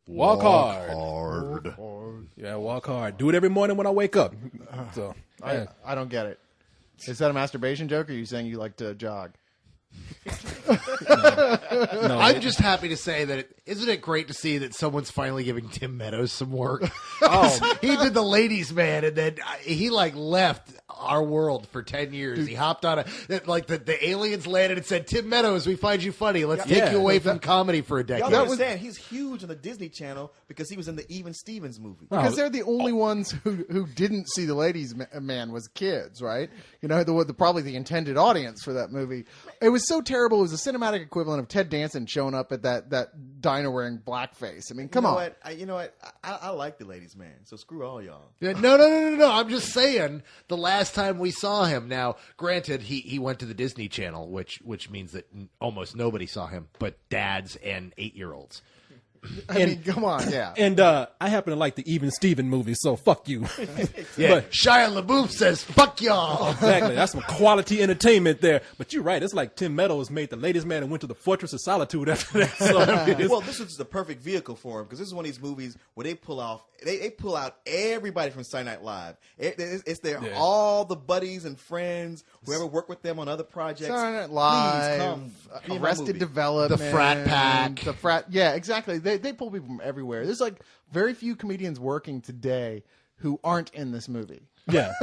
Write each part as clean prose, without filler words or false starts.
Walk hard. hard. Yeah, walk hard. Do it every morning when I wake up. So I don't get it. Is that a masturbation joke, or are you saying you like to jog? no, I'm just happy to say that isn't it great to see that someone's finally giving Tim Meadows some work? He did the Ladies Man, and then he left our world for 10 years. Dude. He hopped on the aliens landed and said, "Tim Meadows, we find you funny. Let's take you away from comedy for a decade." Y'all don't understand. He's huge on the Disney Channel because he was in the Even Stevens movie. Because they're the only ones who didn't see the Ladies Man was kids, right? You know, probably the intended audience for that movie. It was so terrible. It was the cinematic equivalent of Ted Danson showing up at that diner wearing blackface. I mean, come on. You know what? I like the Ladies Man, so screw all y'all. Yeah, no. I'm just saying the last time we saw him. Now, granted, he went to the Disney Channel, which means that almost nobody saw him, but dads and 8-year-olds. I mean, come on, yeah. And I happen to like the Even Steven movie, so fuck you. Yeah, but Shia LaBeouf says, "Fuck y'all." Exactly, that's some quality entertainment there. But you're right, it's like Tim Meadows made the Ladies Man and went to the Fortress of Solitude after that. So, well, this was the perfect vehicle for him because this is one of these movies where they pull out everybody from Saturday Night Live. It's all the buddies and friends, whoever worked with them on other projects. Saturday Night Live, please come be Arrested Development, the Frat Pack, yeah, exactly. They pull people from everywhere. There's very few comedians working today who aren't in this movie. Yeah.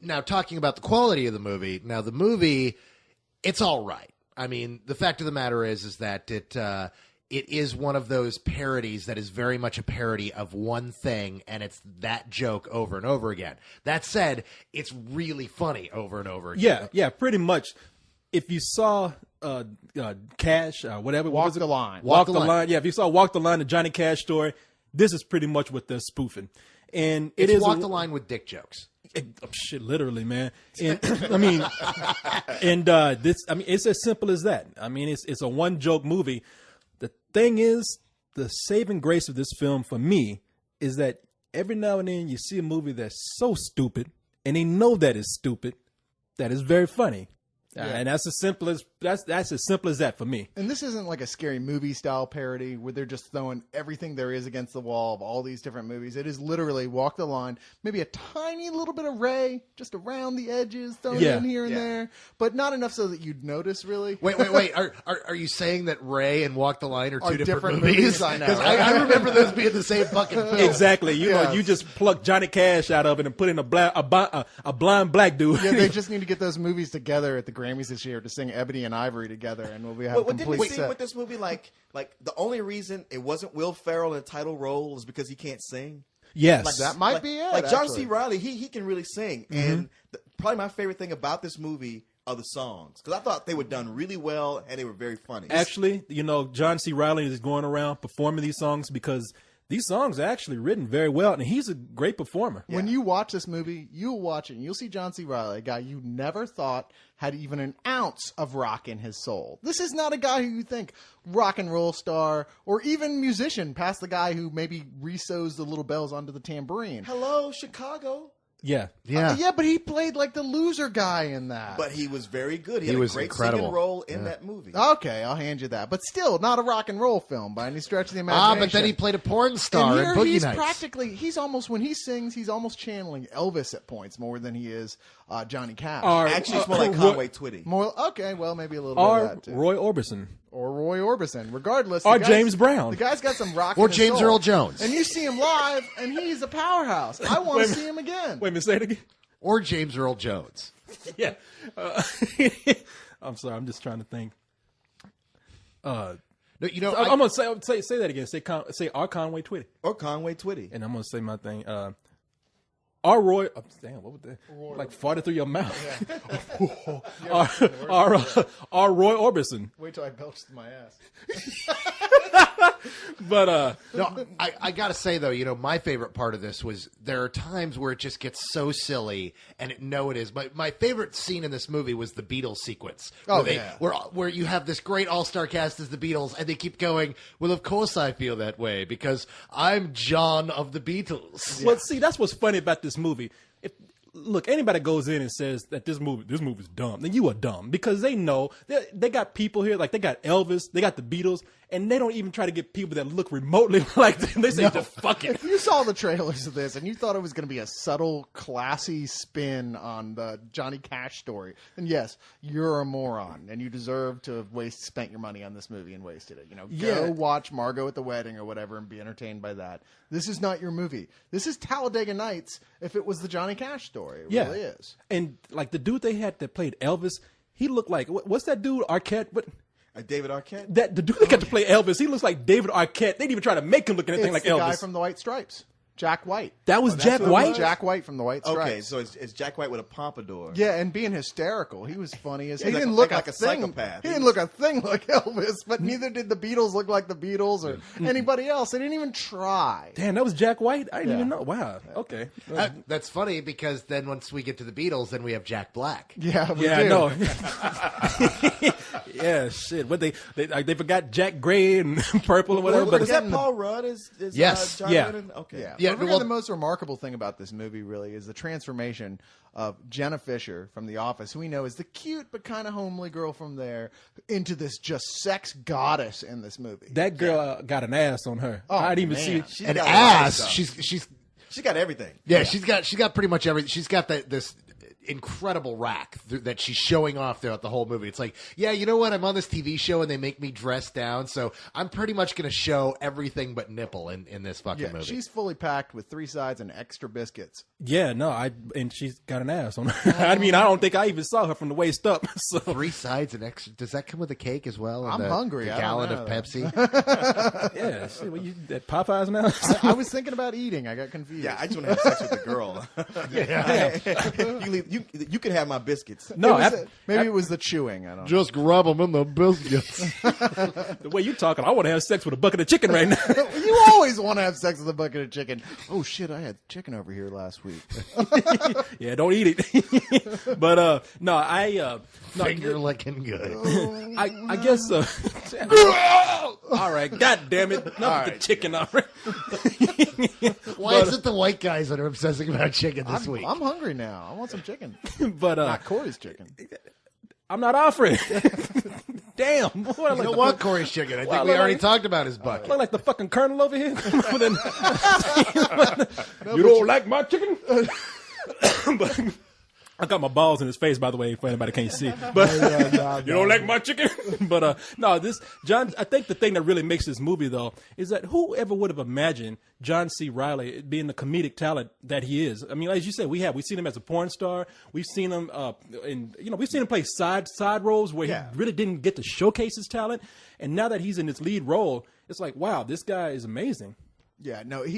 Now, talking about the quality of the movie. Now, the movie, it's all right. I mean, the fact of the matter is that it is one of those parodies that is very much a parody of one thing, and it's that joke over and over again. That said, it's really funny over and over again. Yeah, pretty much. If you saw Cash, whatever. Walk the Line. Walk the Line. Yeah, if you saw Walk the Line, the Johnny Cash story, this is pretty much what they're spoofing. And it's Walk the Line with dick jokes. Shit, literally, man. And it's as simple as that. I mean, it's a one joke movie. The thing is, the saving grace of this film for me is that every now and then you see a movie that's so stupid, and they know that it's stupid, that is very funny. Yeah. And that's as simple as that for me. And this isn't like a Scary Movie style parody where they're just throwing everything there is against the wall of all these different movies. It is literally Walk the Line, maybe a tiny little bit of Ray just around the edges, thrown in here and there, but not enough so that you'd notice. Really. Wait. Are you saying that Ray and Walk the Line are two different movies? I know. Because I remember those being the same fucking film. Exactly. You know, you just pluck Johnny Cash out of it and put in a blind black dude. Yeah, they just need to get those movies together at the Grammys this year to sing Ebony and Ivory together, and we'll have a complete didn't we set. see with this movie like the only reason it wasn't Will Ferrell in the title role is because he can't sing? Yes. That might be it. Like John C. Reilly, he can really sing. Mm-hmm. And probably my favorite thing about this movie are the songs. Because I thought they were done really well and they were very funny. Actually, John C. Reilly is going around performing these songs because these songs are actually written very well, and he's a great performer. When you watch this movie, you'll watch it, and you'll see John C. Reilly, a guy you never thought had even an ounce of rock in his soul. This is not a guy who you think rock and roll star or even musician past the guy who maybe resews the little bells onto the tambourine. Hello, Chicago. Yeah. But he played like the loser guy in that. But he was very good. He had a great incredible singing role in that movie. Okay, I'll hand you that. But still, not a rock and roll film by any stretch of the imagination. But then he played a porn star in Boogie Nights. He's almost, when he sings, he's almost channeling Elvis at points more than he is Johnny Cash. Actually, it's more like Conway Twitty. Okay, well, maybe a little bit of that, too. Roy Orbison. Or Roy Orbison. Regardless. Or James Brown. The guy's got some rock or in his James soul. Earl Jones. And you see him live, and he's a powerhouse. I want to see him again. Wait a minute, say it again. Or James Earl Jones. Yeah. I'm sorry. I'm just trying to think. No, I'm going to say that again. Say R. Conway Twitty. Or Conway Twitty. And I'm going to say my thing. R. Roy. Damn, what was that? Like farted through your mouth. Yeah. R. Roy Orbison. Wait till I belch my ass. But no, I gotta say though, my favorite part of this was there are times where it just gets so silly, and it is. My favorite scene in this movie was the Beetle sequence. Where you have this great all-star cast as the Beatles, and they keep going, well, of course I feel that way because I'm John of the Beatles. Well, see, that's what's funny about this movie. Look, anybody goes in and says that this movie's dumb, then you are dumb because they know they got people here, like they got Elvis, they got the Beatles, and they don't even try to get people that look remotely like them. They say just fuck it. If you saw the trailers of this and you thought it was going to be a subtle, classy spin on the Johnny Cash story, then yes, you're a moron and you deserve to have spent your money on this movie and wasted it. Go watch Margot at the Wedding or whatever and be entertained by that. This is not your movie. This is Talladega Nights if it was the Johnny Cash story. It really is. And like the dude they had that played Elvis, he looked like what's that dude Arquette? What? David Arquette? The dude that got to play Elvis, he looks like David Arquette. They didn't even try to make him look anything like the Elvis. Guy from the White Stripes. Jack White. That was Jack White? Jack White from the White Stripes. Okay, so it's Jack White with a pompadour. Yeah, and being hysterical. He was funny as he like- didn't look like a a thing. psychopath. He didn't look a thing like Elvis, but neither did the Beatles look like the Beatles or anybody else. They didn't even try. Damn, that was Jack White? I didn't Yeah. even know. Wow. Okay. That's funny because then once we get to the Beatles, then we have Jack Black. Yeah, we Yeah, do. I know. Yeah, shit. What they forgot Jack Gray and Purple or whatever. Was But that getting the- Paul Rudd? Yes. John Yeah. Lennon? Okay. Yeah, Yeah, but well- the most remarkable thing about this movie really is the transformation of Jenna Fisher from The Office, who we know is the cute but kind of homely girl from there, into this just sex goddess in this movie. that girl got an ass on her. Oh, I didn't even man. see. An got a lot of ass. stuff. She's got everything. yeah, she's got pretty much everything. She's got this incredible rack that she's showing off throughout the whole movie. It's like, yeah, you know what? I'm on this TV show and they make me dress down, so I'm pretty much going to show everything but nipple in this fucking Yeah, movie. she's fully packed with 3 sides and extra biscuits. Yeah, no, and she's got an ass on her. I mean, I don't think I even saw her from the waist up. So 3 sides and extra. Does that come with a cake as well? And I'm hungry. A I don't gallon know. of Pepsi. Yeah, shit, what, you at Popeyes now? I was thinking about eating. I got confused. Yeah, I just want to have sex with the girl. You can have my biscuits. No, Maybe it was the chewing. I don't know. Just grab them in the biscuits. the way you talking, I want to have sex with a bucket of chicken right now. You always want to have sex with a bucket of chicken. Oh shit! I had chicken over here last week. Yeah, don't eat it. But no, Finger licking good. I guess. All right, God damn it! Enough with the chicken already. Why is it the white guys that are obsessing about chicken this week? I'm hungry now. I want some chicken. But Not Corey's chicken. I'm not offering. Damn, what, I You don't want Corey's chicken. I think we already talked about his bucket. look like the fucking colonel over here. You don't like my chicken? But I got my balls in his face, by the way, for anybody can't see. But you don't like my chicken? But no, John. I think the thing that really makes this movie though is that whoever would have imagined John C. Reilly being the comedic talent that he is. I mean, as you said, we've seen him as a porn star. We've seen him we've seen him play side roles where he really didn't get to showcase his talent. And now that he's in his lead role, it's like, wow, this guy is amazing. Yeah, no, and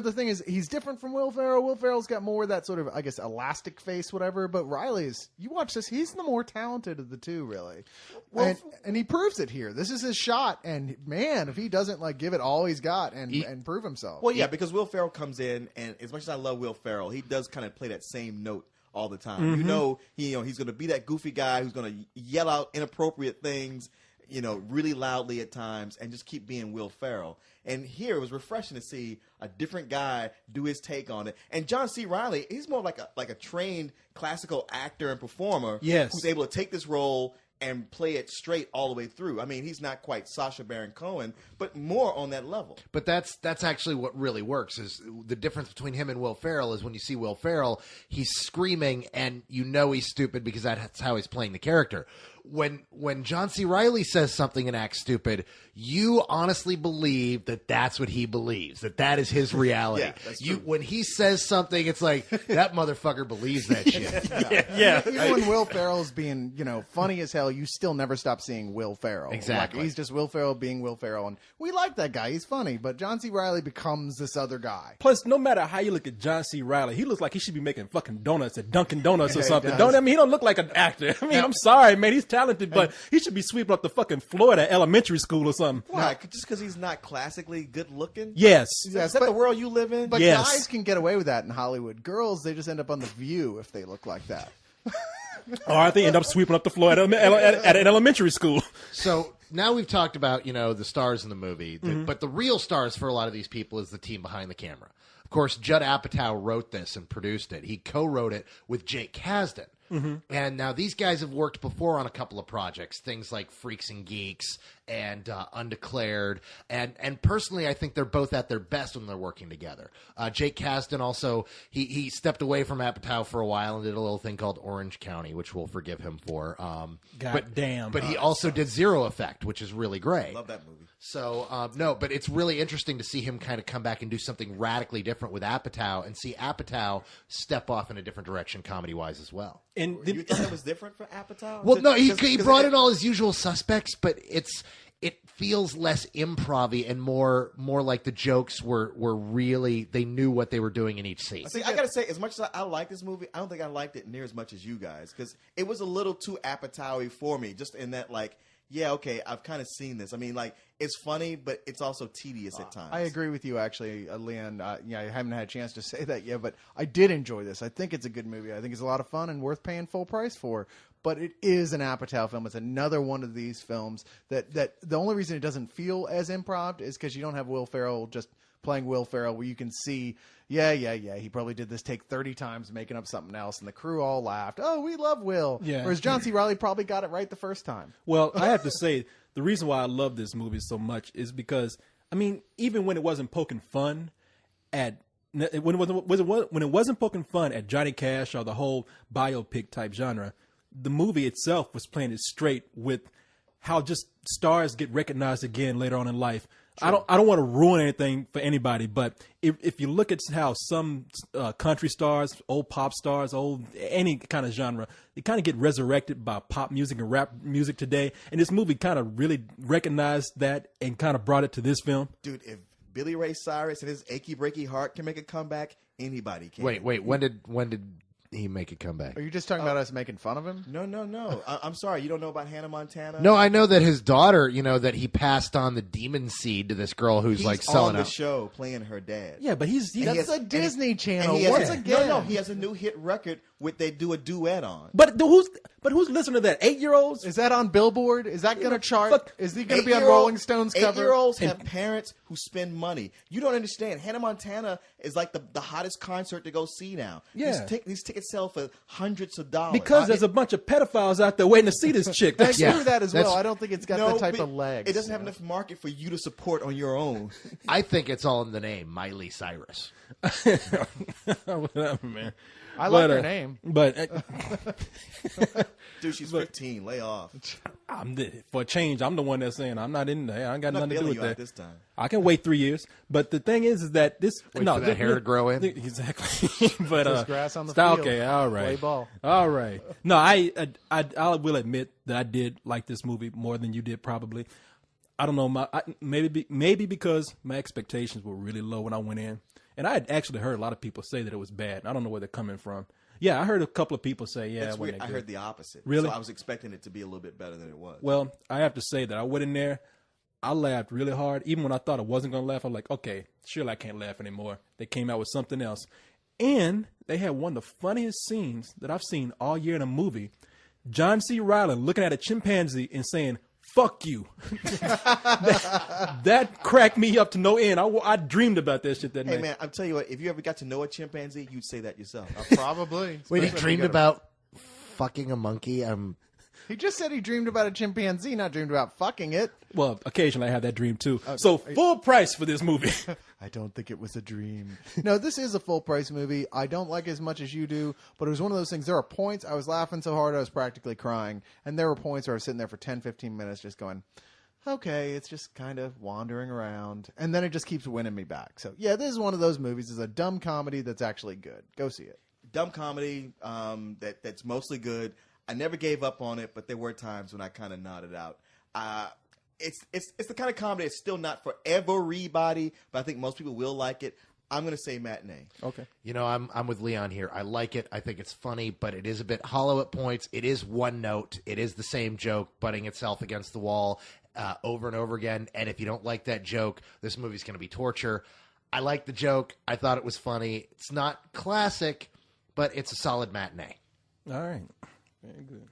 the thing is, he's different from Will Ferrell. Will Ferrell's got more of that sort of, I guess, elastic face, whatever. But Riley's, you watch this, he's the more talented of the two, really. Well, and he proves it here. This is his shot, and man, if he doesn't give it all he's got and prove himself. Well, yeah, because Will Ferrell comes in, and as much as I love Will Ferrell, he does kind of play that same note all the time. Mm-hmm. He's going to be that goofy guy who's going to yell out inappropriate things, really loudly at times, and just keep being Will Ferrell. And here it was refreshing to see a different guy do his take on it. And John C. Reilly, he's more like a trained classical actor and performer, who's able to take this role and play it straight all the way through. I mean, he's not quite Sacha Baron Cohen, but more on that level. But that's actually what really works. Is the difference between him and Will Ferrell is when you see Will Ferrell, he's screaming and he's stupid because that's how he's playing the character. When John C. Reilly says something and acts stupid, you honestly believe that that's what he believes, that is his reality. Yeah, that's true. When he says something, it's like, that motherfucker believes that shit. Yeah. Even when Will Ferrell's being, funny as hell, you still never stop seeing Will Ferrell. Exactly. He's just Will Ferrell being Will Ferrell. And we like that guy. He's funny. But John C. Reilly becomes this other guy. Plus, no matter how you look at John C. Reilly, he looks like he should be making fucking donuts at Dunkin' Donuts or something. He does. He don't look like an actor. I mean, I'm sorry, man. He's talented, but he should be sweeping up the fucking floor at elementary school or something. Why? Just because he's not classically good looking? Yes. Is that the world you live in? But Yes. guys can get away with that in Hollywood. Girls, they just end up on The View if they look like that. Or they end up sweeping up the floor at an elementary school. So now we've talked about, the stars in the movie, but the real stars for a lot of these people is the team behind the camera. Of course, Judd Apatow wrote this and produced it. He co-wrote it with Jake Kasdan, And now these guys have worked before on a couple of projects, things like Freaks and Geeks and Undeclared. And personally, I think they're both at their best when they're working together. Jake Kasdan also, he stepped away from Apatow for a while and did a little thing called Orange County, which we'll forgive him for. But he also did Zero Effect, which is really great. Love that movie. So, no, but it's really interesting to see him kind of come back and do something radically different with Apatow and see Apatow step off in a different direction comedy-wise as well. And you thought it was different for Apatow? Well, no, he brought in all his usual suspects, but it feels less improv-y and more like the jokes were really, they knew what they were doing in each scene. See, I got to say, as much as I like this movie, I don't think I liked it near as much as you guys, because it was a little too Apatow-y for me, just in that, like, yeah, okay, I've kind of seen this. I mean, like, it's funny, but it's also tedious at times. I agree with you, actually, Leon. I haven't had a chance to say that yet, but I did enjoy this. I think it's a good movie. I think it's a lot of fun and worth paying full price for. But it is an Apatow film. It's another one of these films that the only reason it doesn't feel as improv is because you don't have Will Ferrell just playing Will Ferrell, where you can see, he probably did this take 30 times making up something else, and the crew all laughed. Oh, we love Will. Yeah. Whereas John C. Reilly probably got it right the first time. Well, I have to say, the reason why I love this movie so much is because, I mean, even when it wasn't poking fun at when it wasn't poking fun at Johnny Cash or the whole biopic type genre, the movie itself was playing it straight with how just stars get recognized again later on in life. True. I don't want to ruin anything for anybody, but if you look at how some country stars, old pop stars, any kind of genre, they kind of get resurrected by pop music and rap music today, and this movie kind of really recognized that and kind of brought it to this film. Dude, if Billy Ray Cyrus and his achy breaky heart can make a comeback, anybody can. Wait, when did he make a comeback? Are you just talking about us making fun of him? No. I'm sorry. You don't know about Hannah Montana? No, I know that his daughter, that he passed on the demon seed to this girl who's he's like selling on the show playing her dad. Yeah, but that's a Disney Channel. Once again, no, he has a new hit record they do a duet on. But who's listening to that? 8-year-olds? Is that on Billboard? Is that going to chart? Is he going to be on Rolling Stone's cover? 8-year-olds have parents who spend money. You don't understand. Hannah Montana is like the hottest concert to go see now. Yeah. These tickets sell for hundreds of dollars. Because there's a bunch of pedophiles out there waiting to see this chick. That's true that as well. I don't think it's got that type of legs. It doesn't have enough market for you to support on your own. I think it's all in the name, Miley Cyrus. Whatever, man. I like her name. But dude, she's 15. Lay off. For a change, I'm the one that's saying I'm not in there. I ain't got nothing to do with that this time. I can wait 3 years. But the thing is that this wait for that hair to grow in. Exactly. But there's grass on the field. Okay, all right. Play ball. All right. No, I will admit that I did like this movie more than you did probably. I don't know, maybe because my expectations were really low when I went in. And I had actually heard a lot of people say that it was bad. I don't know where they're coming from. Yeah, I heard a couple of people say, That's weird. I heard the opposite. Really? So I was expecting it to be a little bit better than it was. Well, I have to say that I went in there, I laughed really hard. Even when I thought I wasn't going to laugh, I'm like, okay, surely I can't laugh anymore. They came out with something else. And they had one of the funniest scenes that I've seen all year in a movie. John C. Reilly looking at a chimpanzee and saying, "Fuck you." that cracked me up to no end. I dreamed about that shit that night. Hey, man, I'm telling you what, if you ever got to know a chimpanzee, you'd say that yourself. Probably. Wait, he dreamed about fucking a monkey? He just said he dreamed about a chimpanzee, not dreamed about fucking it. Well, occasionally I have that dream too. So full price for this movie. I don't think it was a dream. No, this is a full price movie. I don't like it as much as you do, but it was one of those things. There are points I was laughing so hard I was practically crying, and there were points where I was sitting there for 10, 15 minutes just going, okay, it's just kind of wandering around, and then it just keeps winning me back. So yeah, this is one of those movies. It's a dumb comedy that's actually good. Go see it. Dumb comedy that's mostly good. I never gave up on it, but there were times when I kind of nodded out. It's the kind of comedy that's still not for everybody, but I think most people will like it. I'm going to say matinee. Okay. I'm with Leon here. I like it. I think it's funny, but it is a bit hollow at points. It is one note. It is the same joke butting itself against the wall over and over again. And if you don't like that joke, this movie's going to be torture. I like the joke. I thought it was funny. It's not classic, but it's a solid matinee. All right. Very good.